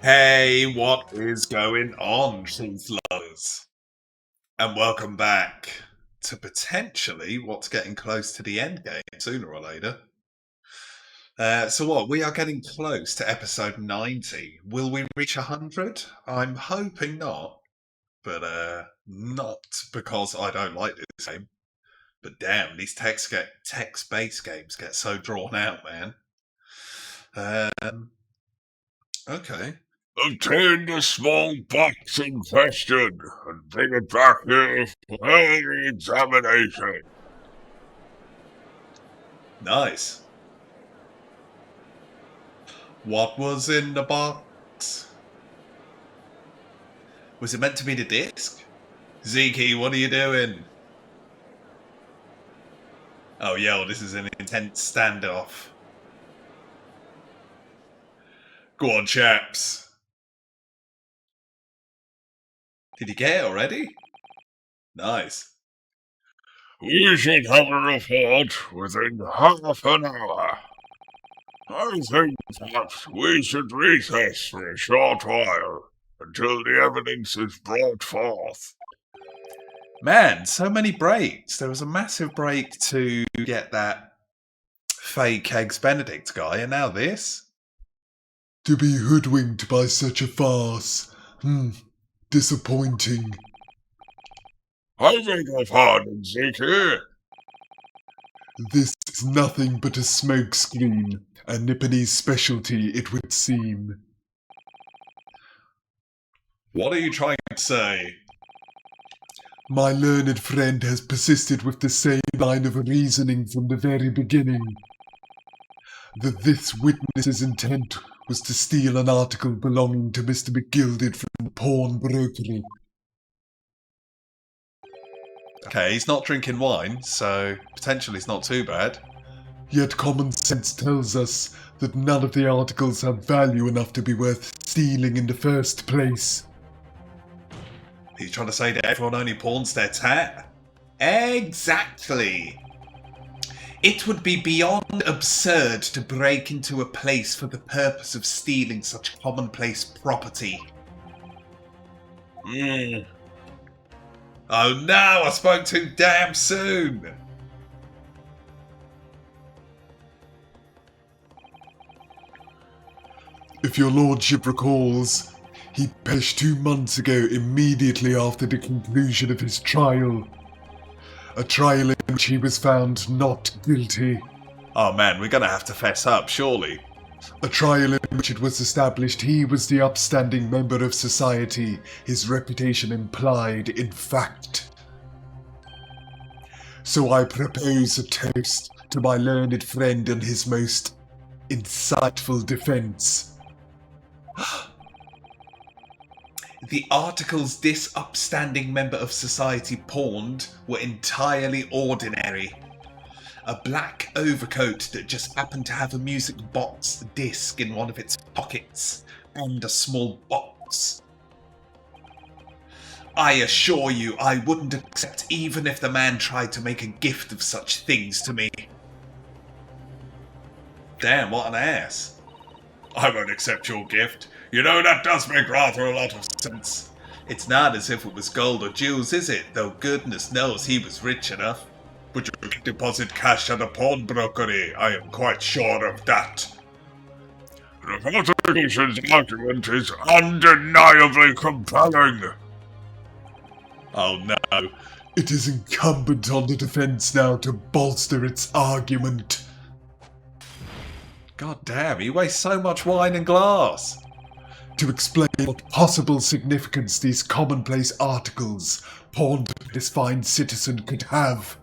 Hey, what is going on, truth lovers? And welcome back to potentially what's getting close to the end game sooner or later. We are getting close to episode 90. Will we reach 100? I'm hoping not, but not because I don't like this game. But damn, these text-based games get so drawn out, man. Um, okay. Obtain the small box in question and bring it back here for further examination. Nice. What was in the box? Was it meant to be the disc? Zeke, what are you doing? Oh, yo, this is an intense standoff. Go on, chaps. Did you get it already? Nice. We should have a report within half an hour. I think that we should recess for a short while until the evidence is brought forth. Man, so many breaks. There was a massive break to get that fake Eggs Benedict guy, and now this? To be hoodwinked by such a farce. Disappointing. I beg your pardon, Zeke. This is nothing but a smokescreen, a Nipponese specialty, it would seem. What are you trying to say? My learned friend has persisted with the same line of reasoning from the very beginning. That this witness's intent was to steal an article belonging to Mr. McGilded from the pawnbrokery. Okay, he's not drinking wine, so potentially it's not too bad. Yet common sense tells us that none of the articles have value enough to be worth stealing in the first place. Are you trying to say that everyone only pawns their tat? Exactly! It would be beyond absurd to break into a place for the purpose of stealing such commonplace property. Oh no, I spoke too damn soon! If your lordship recalls, he perished 2 months ago immediately after the conclusion of his trial. A trial in which he was found not guilty. Oh man, we're gonna have to fess up, surely. A trial in which it was established he was the upstanding member of society his reputation implied in fact. So I propose a toast to my learned friend and his most insightful defense. The articles this upstanding member of society pawned were entirely ordinary. A black overcoat that just happened to have a music box disc in one of its pockets, and a small box. I assure you, I wouldn't accept even if the man tried to make a gift of such things to me. Damn, what an ass. I won't accept your gift. You know, that does make rather a lot of sense. It's not as if it was gold or jewels, is it? Though goodness knows he was rich enough. But you can deposit cash at a pawnbrokery, I am quite sure of that. The prosecution's argument is undeniably compelling. Oh no. It is incumbent on the defense now to bolster its argument. God damn, he wastes so much wine and glass. To explain what possible significance these commonplace articles pawned by this fine citizen could have.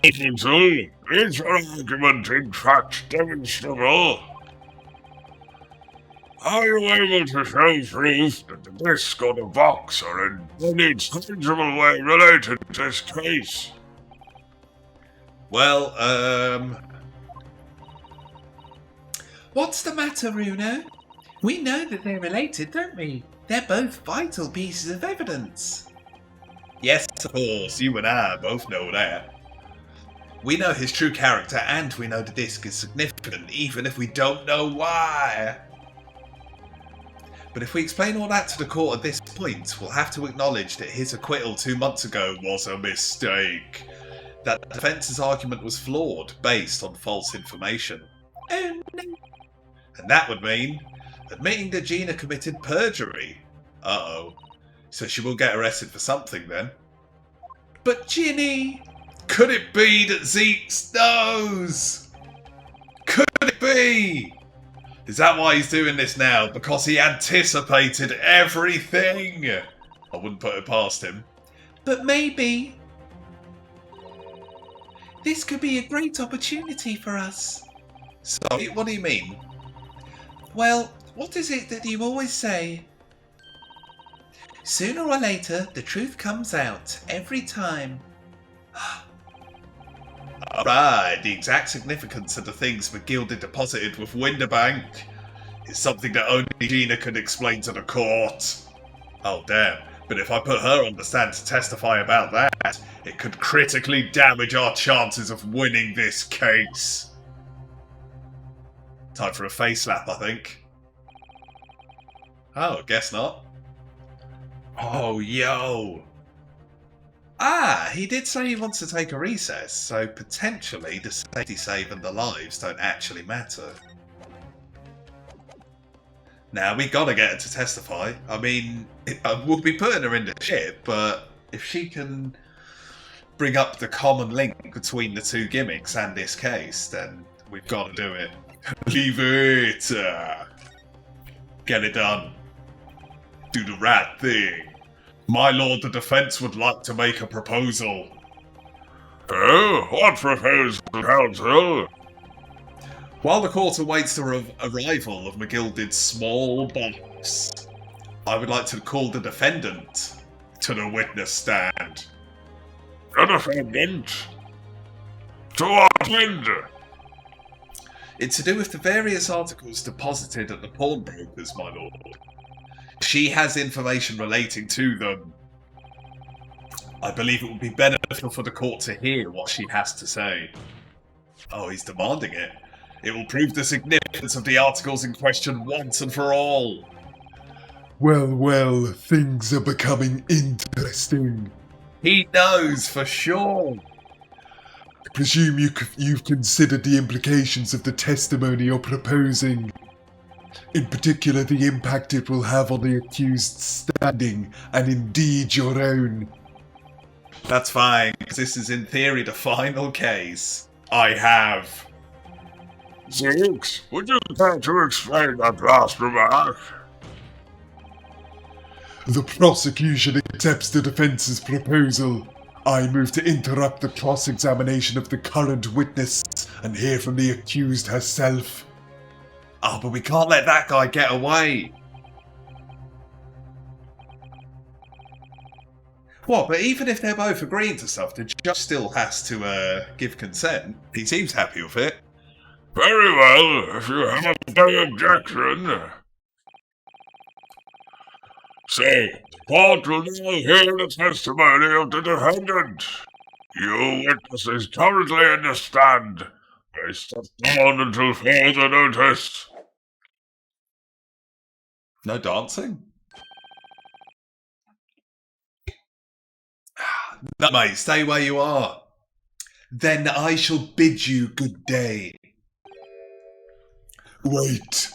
Counsel, is your argument in fact demonstrable? Are you able to show proof that the disc or the box are in any tangible way related to this case? Well, what's the matter, Runo? We know that they're related, don't we? They're both vital pieces of evidence. Yes, of course, you and I both know that. We know his true character and we know the disc is significant, even if we don't know why. But if we explain all that to the court at this point, we'll have to acknowledge that his acquittal 2 months ago was a mistake. That the defence's argument was flawed, based on false information. Oh no. And that would mean admitting that Gina committed perjury. Uh-oh. So she will get arrested for something then. But Ginny! Could it be that Zeke knows? Could it be? Is that why he's doing this now? Because he anticipated everything? I wouldn't put it past him. But maybe this could be a great opportunity for us. Sorry, what do you mean? Well, what is it that you always say? Sooner or later, the truth comes out, every time. Alright, the exact significance of the things McGildy deposited with Winterbank is something that only Gina could explain to the court. Oh damn, but if I put her on the stand to testify about that, it could critically damage our chances of winning this case. Time for a face slap, I think. Oh, guess not. Oh, yo! Ah, he did say he wants to take a recess, so potentially the safety save and the lives don't actually matter. Now, we gotta get her to testify. I mean, we'll be putting her in the shit, but if she can bring up the common link between the two gimmicks and this case, then we've gotta do it. Leave it! Get it done. Do the right thing. My lord, the defense would like to make a proposal. Oh, what proposal, counsel? While the court awaits the arrival of McGildy's small box, I would like to call the defendant to the witness stand. The defendant? To what end? It's to do with the various articles deposited at the pawnbrokers, my lord. She has information relating to them. I believe it would be beneficial for the court to hear what she has to say. Oh, he's demanding it. It will prove the significance of the articles in question once and for all. Well, things are becoming interesting. He knows for sure. I presume you've considered the implications of the testimony you're proposing. In particular, the impact it will have on the accused standing, and indeed your own. That's fine, because this is in theory the final case. I have. Zeke, would you care to explain that last remark? The prosecution accepts the defense's proposal. I move to interrupt the cross-examination of the current witness and hear from the accused herself. Oh, but we can't let that guy get away. What, but even if they're both agreeing to stuff, the judge still has to give consent. He seems happy with it. Very well, if you have no objection. So, the court will now hear the testimony of the defendant. You witnesses currently in the stand may step down until further notice. No dancing? No, mate, stay where you are. Then I shall bid you good day. Wait.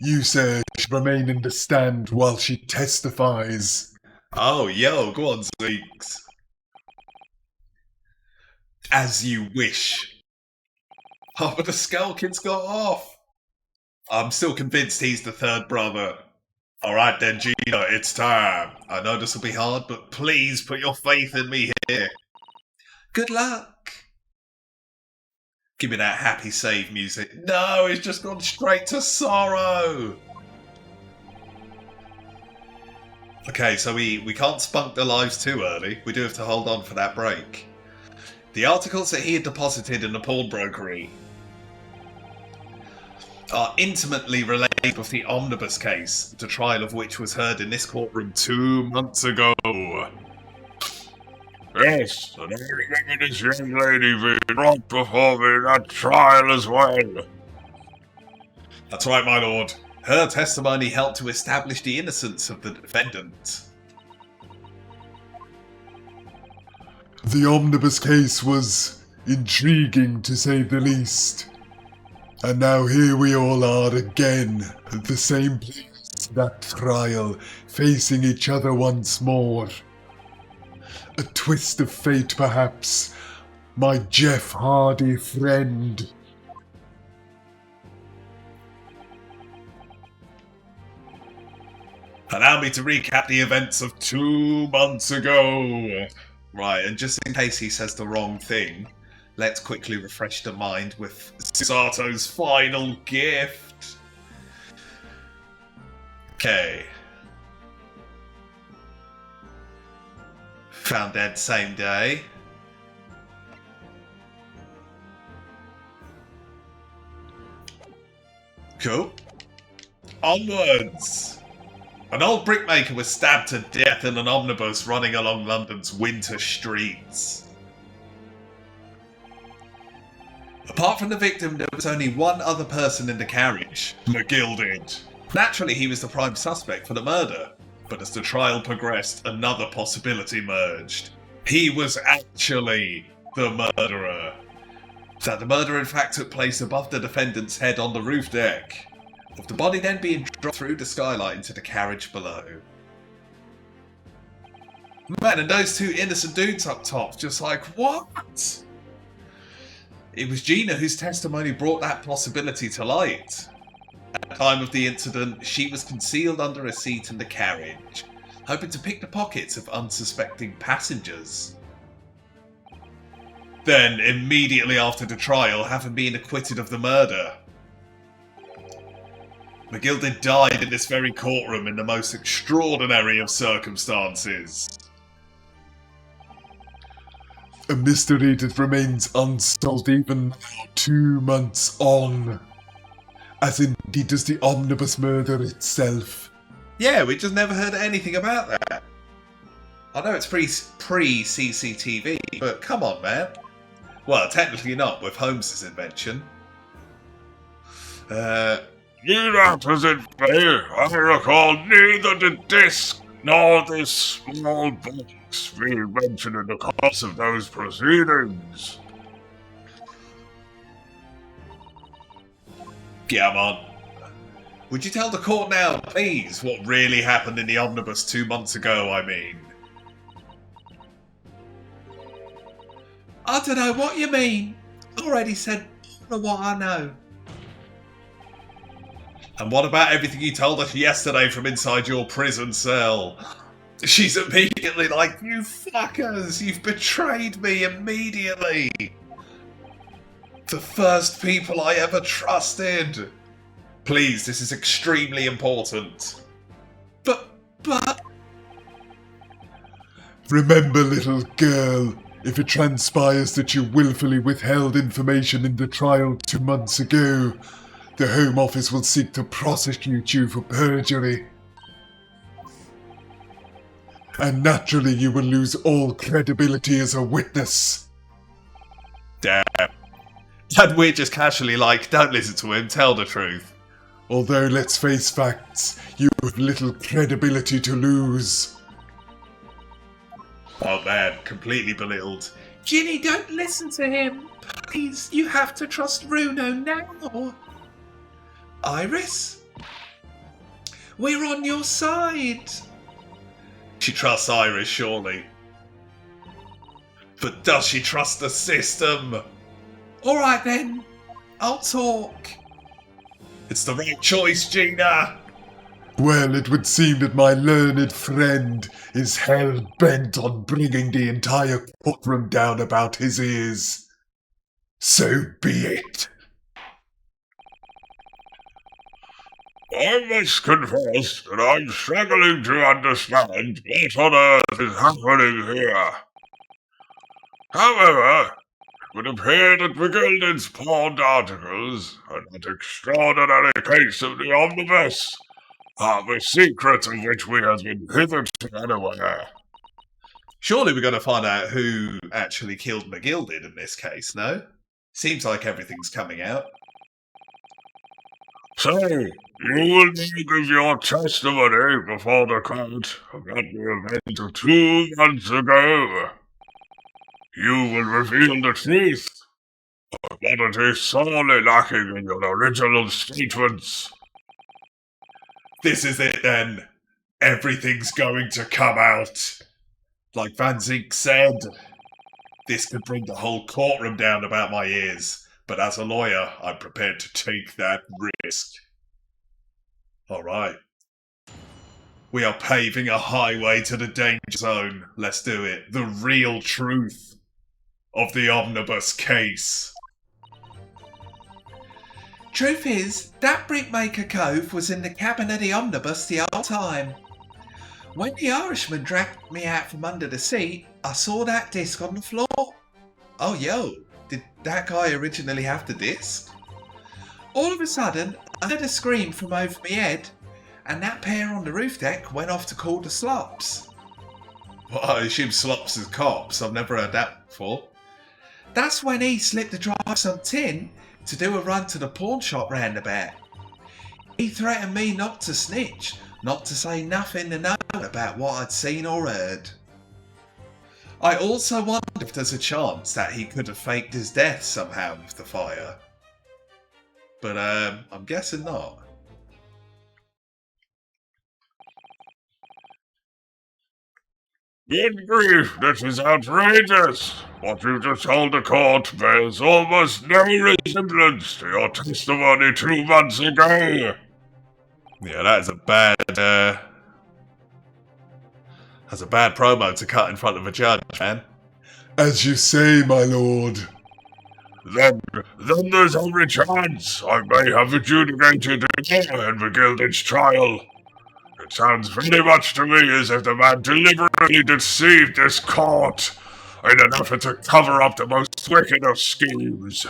You, sir, should remain in the stand while she testifies. Oh, yo, go on, Zeeks. As you wish. Oh, but the Skull Kid's got off. I'm still convinced he's the third brother. Alright then, Gina, it's time. I know this will be hard, but please put your faith in me here. Good luck. Give me that happy save music. No, it's just gone straight to sorrow. Okay, so we can't spunk the lives too early. We do have to hold on for that break. The articles that he had deposited in the pawnbrokery are intimately related with the omnibus case, the trial of which was heard in this courtroom 2 months ago. Yes, Yes, and I remember this young lady being brought before me in that trial as well. That's right, my lord. Her testimony helped to establish the innocence of the defendant. The omnibus case was intriguing, to say the least. And now here we all are again, at the same place, that trial, facing each other once more. A twist of fate, perhaps, my Jeff Hardy friend. Allow me to recap the events of 2 months ago. Right, and just in case he says the wrong thing, let's quickly refresh the mind with Sato's final gift. Okay. Found dead same day. Cool. Onwards. An old brickmaker was stabbed to death in an omnibus running along London's winter streets. Apart from the victim, there was only one other person in the carriage, McGilded. Naturally, he was the prime suspect for the murder, but as the trial progressed, another possibility emerged. He was actually the murderer. That the murder in fact took place above the defendant's head on the roof deck, with the body then being dropped through the skylight into the carriage below. Man, and those 2 innocent dudes up top, just like, what? It was Gina whose testimony brought that possibility to light. At the time of the incident, she was concealed under a seat in the carriage, hoping to pick the pockets of unsuspecting passengers. Then, immediately after the trial, having been acquitted of the murder, McGilded died in this very courtroom in the most extraordinary of circumstances. A mystery that remains unsolved even now, 2 months on. As indeed does the omnibus murder itself. Yeah, we just never heard anything about that. I know it's pre-CCTV, but come on, man. Well, technically not, with Holmes's invention. Neither does it be. I recall neither the disc nor this small box being mentioned in the course of those proceedings. Come on. Would you tell the court now, please, what really happened in the omnibus 2 months ago, I mean? I don't know what you mean. Already said all of what I know. And what about everything you told us yesterday from inside your prison cell? She's immediately like, you fuckers, you've betrayed me immediately. The first people I ever trusted. Please, this is extremely important. But... Remember, little girl, if it transpires that you willfully withheld information in the trial 2 months ago, the Home Office will seek to prosecute you for perjury. And naturally you will lose all credibility as a witness. Damn. And we're just casually like, don't listen to him, tell the truth. Although, let's face facts, you have little credibility to lose. Oh man, completely belittled. Ginny, don't listen to him. Please, you have to trust Bruno now. Iris? We're on your side. She trusts Iris, surely. But does she trust the system? Alright then, I'll talk. It's the right choice, Gina. Well, it would seem that my learned friend is hell-bent on bringing the entire courtroom down about his ears. So be it. I must confess that I'm struggling to understand what on earth is happening here. However, it would appear that McGilded's pawned articles and that extraordinary case of the omnibus are the secret of which we have been hitherto unaware. Surely we're going to find out who actually killed McGilded in this case, no? Seems like everything's coming out. So, you will now give your testimony before the court about the event of 2 months ago. You will reveal the truth, or what it is sorely lacking in your original statements. This is it then. Everything's going to come out. Like Van Zink said, this could bring the whole courtroom down about my ears, but as a lawyer, I'm prepared to take that risk. Alright. We are paving a highway to the danger zone. Let's do it. The real truth of the omnibus case. Truth is, that Brickmaker Cove was in the cabin of the omnibus the whole time. When the Irishman dragged me out from under the seat, I saw that disc on the floor. Oh, yo, did that guy originally have the disc? All of a sudden, I heard a scream from over my head, and that pair on the roof deck went off to call the Slops. Well, I assume Slops is cops. I've never heard that before. That's when he slipped the drive some tin to do a run to the pawn shop roundabout. He threatened me not to snitch, not to say nothing to no one about what I'd seen or heard. I also wonder if there's a chance that he could have faked his death somehow with the fire. But I'm guessing not. Good grief, this is outrageous! What you just told the court bears almost no resemblance to your testimony 2 months ago. Yeah, that's a bad promo to cut in front of a judge, man. As you say, my lord. Then there's every chance I may have adjudicated in McGilded's trial. It sounds very much to me as if the man deliberately deceived this court in an effort to cover up the most wicked of schemes.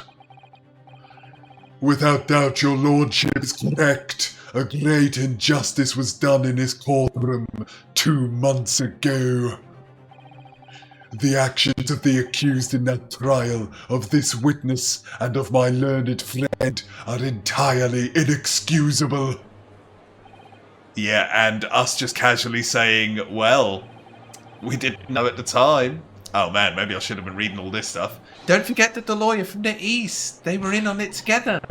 Without doubt, your lordship is correct. A great injustice was done in his courtroom 2 months ago. The actions of the accused in that trial, of this witness, and of my learned friend are entirely inexcusable. Yeah, and us just casually saying, well, we didn't know at the time. Oh man, maybe I should have been reading all this stuff. Don't forget that the lawyer from the East, they were in on it together.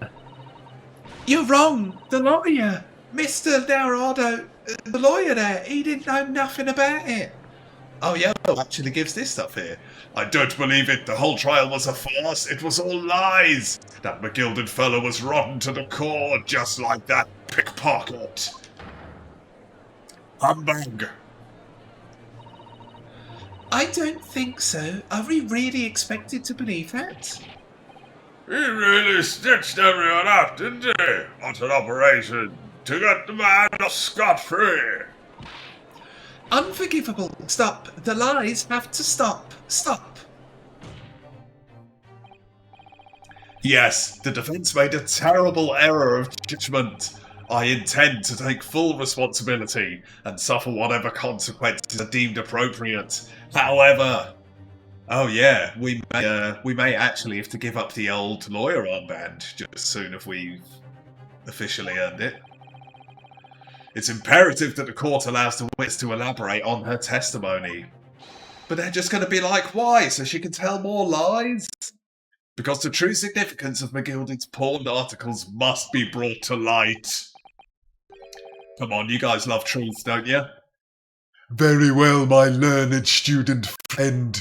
You're wrong, the lawyer. Mr. Dorado, the lawyer there, he didn't know nothing about it. Oh yeah, actually gives this stuff here. I don't believe it. The whole trial was a farce. It was all lies. That McGilded fellow was rotten to the core, just like that pickpocket. Humbug. I don't think so. Are we really expected to believe that? He really stitched everyone up, didn't he? What an operation to get the man off scot-free. Unforgivable. Stop. The lies have to stop. Stop. Yes, the defense made a terrible error of judgment. I intend to take full responsibility and suffer whatever consequences are deemed appropriate. However, oh yeah, we may actually have to give up the old lawyer armband just soon if we've officially earned it. It's imperative that the court allows the witness to elaborate on her testimony. But they're just going to be like, why? So she can tell more lies? Because the true significance of McGilded's pawned articles must be brought to light. Come on, you guys love truth, don't you? Very well, my learned student friend.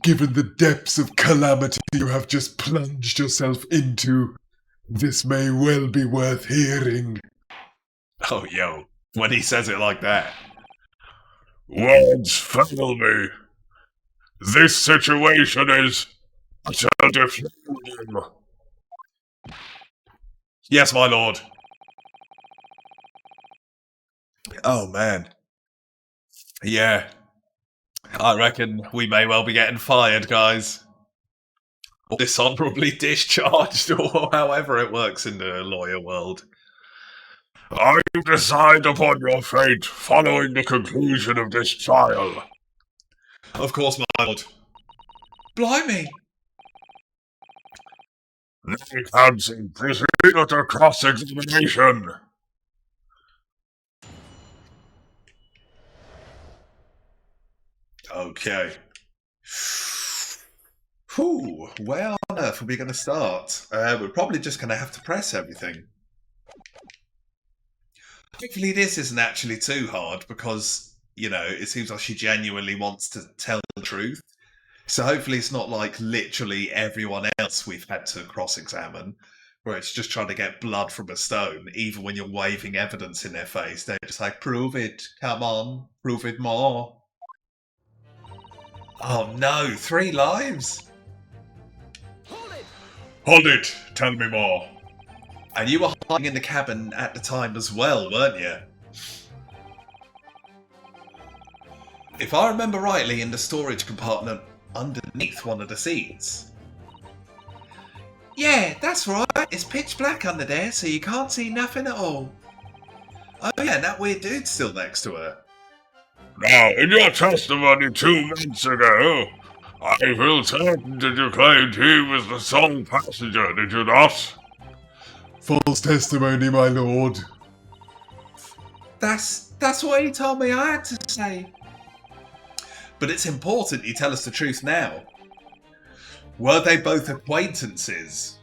Given the depths of calamity you have just plunged yourself into, this may well be worth hearing. Oh, yo, when he says it like that. Words fail me. This situation is utter defeating. Yes, my lord. Oh, man. Yeah. I reckon we may well be getting fired, guys. Or dishonorably discharged, or however it works in the lawyer world. I decide upon your fate following the conclusion of this trial. Of course, my lord. Blimey! Now, counsel, proceed with the cross-examination. Okay. Whew, where on earth are we going to start? We're probably just going to have to press everything. Hopefully this isn't actually too hard because, you know, it seems like she genuinely wants to tell the truth. So hopefully it's not like literally everyone else we've had to cross-examine, where it's just trying to get blood from a stone, even when you're waving evidence in their face. They're just like, prove it, come on, prove it more. Oh no, 3 lives? Hold it, tell me more. And you were hiding in the cabin at the time as well, weren't you? If I remember rightly, in the storage compartment underneath one of the seats. Yeah, that's right. It's pitch black under there, so you can't see nothing at all. Oh yeah, and that weird dude's still next to her. Now, in your testimony 2 months ago, I feel certain that you claimed he was the sole passenger, did you not? False testimony, my lord. That's what he told me I had to say. But it's important you tell us the truth now. Were they both acquaintances?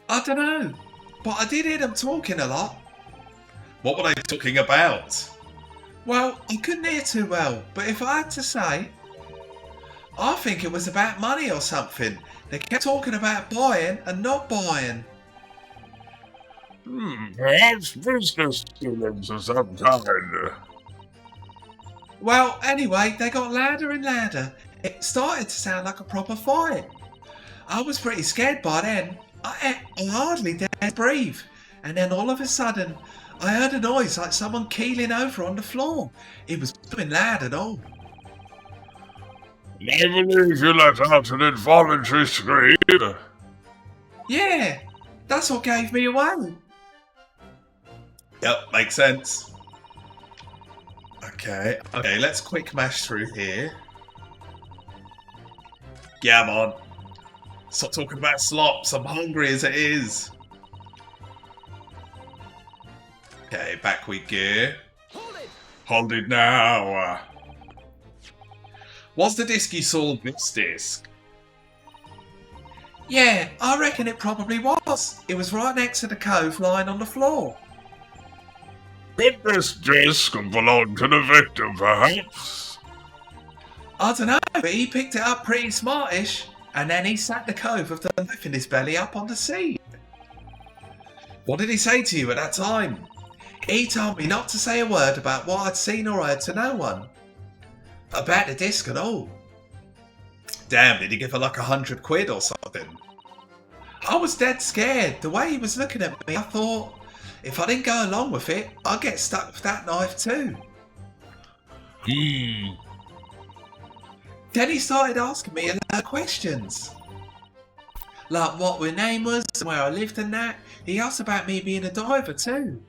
I don't know, but I did hear them talking a lot. What were they talking about? Well, I couldn't hear too well, but if I had to say, I think it was about money or something. They kept talking about buying and not buying. Perhaps business dealings of some kind. Well, anyway, they got louder and louder. It started to sound like a proper fight. I was pretty scared by then. I hardly dared to breathe. And then all of a sudden, I heard a noise like someone keeling over on the floor. It was becoming loud and all. I believe you let out an involuntary scream. Yeah, that's what gave me away. Yep, makes sense. Okay, let's quick mash through here. Yeah, I'm on. Stop talking about slops, I'm hungry as it is. Okay, back we go. Hold it now. Was the disc you saw this disc? Yeah, I reckon it probably was. It was right next to the cove lying on the floor. Could this disc belong to the victim, perhaps? I don't know, but he picked it up pretty smartish, and then he sat the cove with the knife in his belly up on the seat. What did he say to you at that time? He told me not to say a word about what I'd seen or heard to no one. About the disc and all. Damn, did he give her like £100 or something? I was dead scared. The way he was looking at me, I thought, if I didn't go along with it, I'd get stuck with that knife too. Then he started asking me a lot of questions. Like what my name was, where I lived and that. He asked about me being a diver too.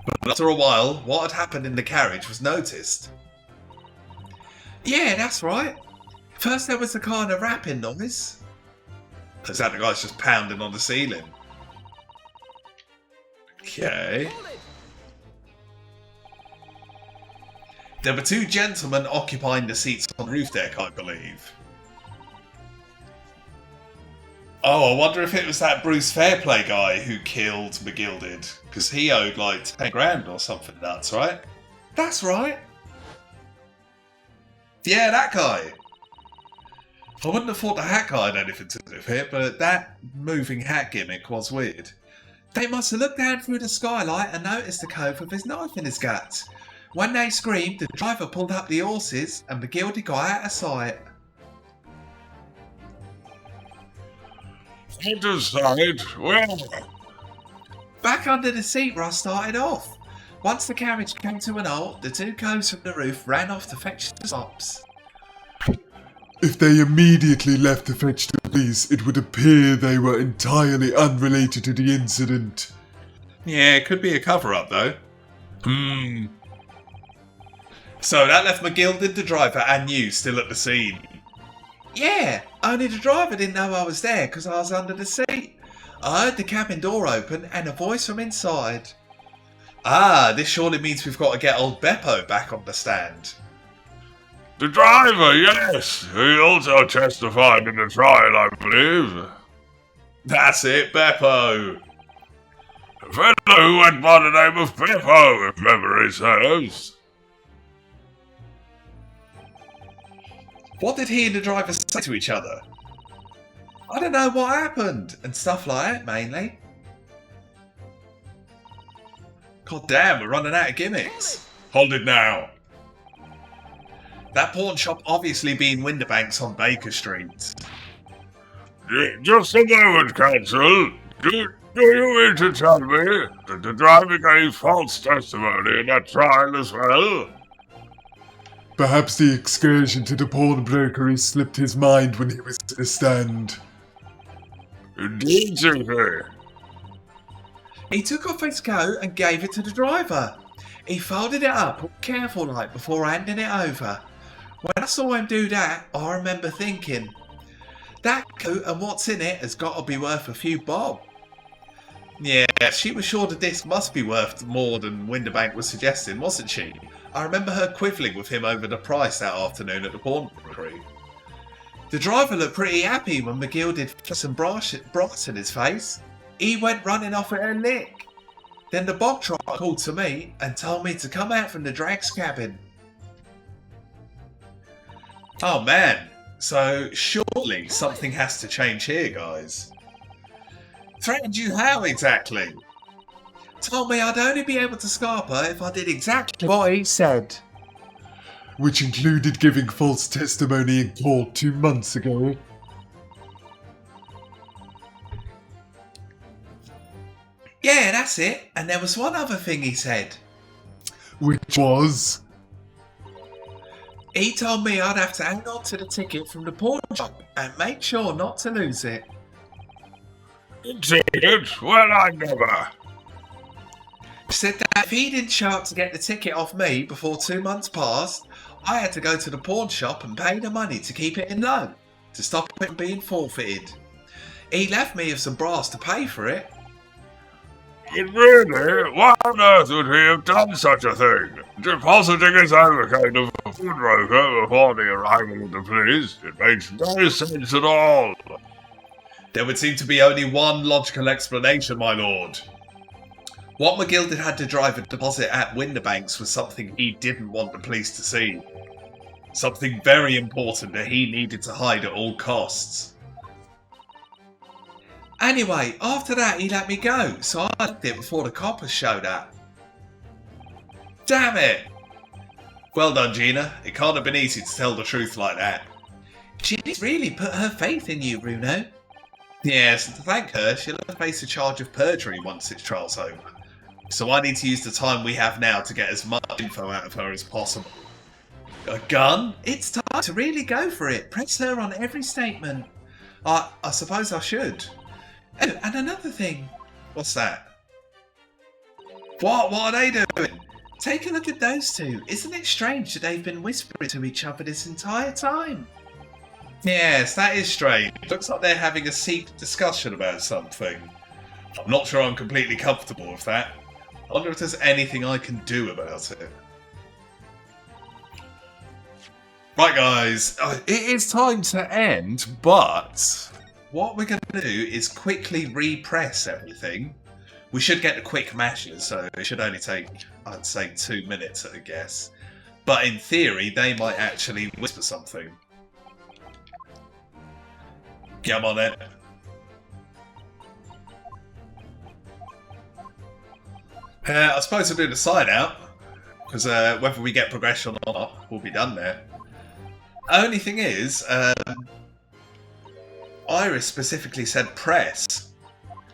But after a while, what had happened in the carriage was noticed. Yeah, that's right. First there was a kind of rapping noise. Is that the guy's just pounding on the ceiling? Okay. There were 2 gentlemen occupying the seats on the roof deck, I believe. Oh, I wonder if it was that Bruce Fairplay guy who killed McGilded, because he owed like 10 grand or something nuts, right? That's right. Yeah, that guy. I wouldn't have thought the hat guy had anything to do with it, but that moving hat gimmick was weird. They must have looked down through the skylight and noticed the cove with his knife in his gut. When they screamed, the driver pulled up the horses and McGilded got out of sight. Other side, where? Back under the seat where I started off. Once the carriage came to an halt, the 2 coves from the roof ran off to fetch the stops. If they immediately left to fetch the police, it would appear they were entirely unrelated to the incident. Yeah, it could be a cover-up, though. So that left McGilded, the driver, and you still at the scene. Yeah, only the driver didn't know I was there because I was under the seat. I heard the cabin door open and a voice from inside. Ah, this surely means we've got to get old Beppo back on the stand. The driver, yes. He also testified in the trial, I believe. That's it, Beppo. A fellow who went by the name of Beppo, if memory serves. What did he and the driver say to each other? I don't know what happened, and stuff like that, mainly. God damn, we're running out of gimmicks. Hold it now. That pawn shop obviously being Winterbanks on Baker Street. Just a moment, Counsel. Do you mean to tell me that the driver gave false testimony in that trial as well? Perhaps the excursion to the pawnbrokery slipped his mind when he was at the stand. Indeed, sir. He took off his coat and gave it to the driver. He folded it up, careful like, before handing it over. When I saw him do that, I remember thinking, that coat and what's in it has got to be worth a few bob. Yeah, she was sure the disc must be worth more than Winterbank was suggesting, wasn't she? I remember her quibbling with him over the price that afternoon at the pawnbrokery. The driver looked pretty happy when McGilded flashed some brass in his face. He went running off at a lick. Then the bog trot called to me and told me to come out from the drag's cabin. Oh man, so surely something has to change here, guys. Threatened you how exactly? Told me I'd only be able to scarp her if I did exactly what he said. Which included giving false testimony in court 2 months ago. Yeah, that's it. And there was one other thing he said. Which was? He told me I'd have to hang on to the ticket from the pawn shop and make sure not to lose it. Ticket? Well, I never. Said that if he didn't show up to get the ticket off me before 2 months passed, I had to go to the pawn shop and pay the money to keep it in loan, to stop it from being forfeited. He left me with some brass to pay for it. But really, why on earth would he have done such a thing? Depositing his own kind of pawnbroker before the arrival of the police? It makes no sense at all. There would seem to be only one logical explanation, my lord. What McGilded had to drive a deposit at Winterbanks was something he didn't want the police to see. Something very important that he needed to hide at all costs. Anyway, after that he let me go, so I left it before the coppers showed up. Damn it! Well done, Gina. It can't have been easy to tell the truth like that. She's really put her faith in you, Bruno. Yes, and to thank her, she'll have to face a charge of perjury once this trial's over. So I need to use the time we have now to get as much info out of her as possible. A gun? It's time to really go for it. Press her on every statement. I suppose I should. Oh, and another thing. What's that? What are they doing? Take a look at those two. Isn't it strange that they've been whispering to each other this entire time? Yes, that is strange. Looks like they're having a secret discussion about something. I'm not sure I'm completely comfortable with that. I wonder if there's anything I can do about it. Right guys, it is time to end, but what we're going to do is quickly repress everything. We should get the quick mashes, so it should only take, I'd say, 2 minutes at a guess. But in theory, they might actually whisper something. Come on then. I suppose we'll do the sign out, because whether we get progression or not, we'll be done there. Only thing is, Iris specifically said press.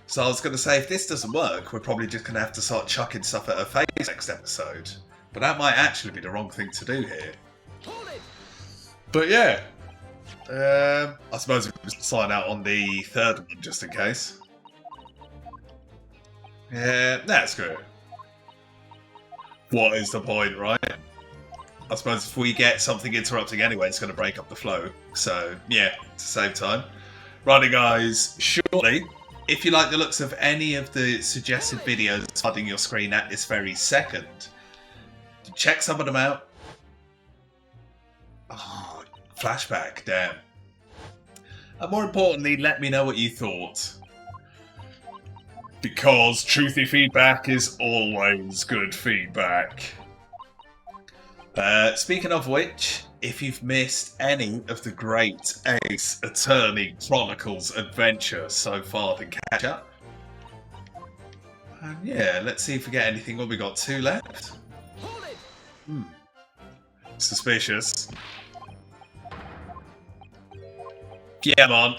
So I was going to say, if this doesn't work, we're probably just going to have to start chucking stuff at her face next episode. But that might actually be the wrong thing to do here. But yeah. I suppose we can just sign out on the third one, just in case. Yeah, that's good. What is the point, right? I suppose if we get something interrupting anyway, it's going to break up the flow. So, yeah, to save time. Righty, guys, shortly, if you like the looks of any of the suggested videos flooding your screen at this very second, check some of them out. Oh, flashback, damn. And more importantly, let me know what you thought. Because truthy feedback is always good feedback. Speaking of which, if you've missed any of the great Ace Attorney Chronicles adventure so far, then catch up. And yeah, let's see if we get anything. What we got? 2 left? Suspicious. Yeah, man.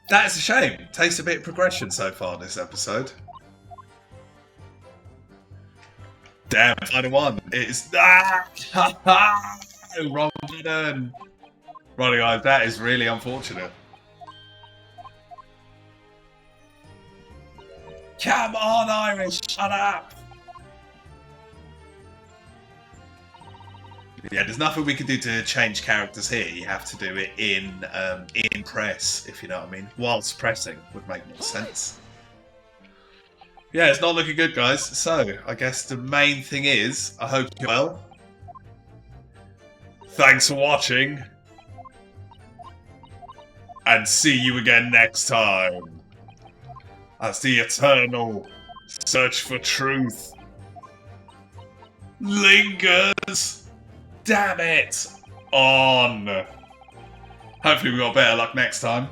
That is a shame. Takes a bit of progression so far in this episode. Damn, final one. It's wrong button. Right, guys, that is really unfortunate. Come on, Iris, shut up. Yeah, there's nothing we can do to change characters here. You have to do it in press, if you know what I mean. Whilst pressing would make more sense. Yeah, it's not looking good, guys. So, I guess the main thing is, I hope you're well. Thanks for watching. And see you again next time. As the eternal search for truth lingers. Damn it! On. Hopefully we got better luck next time.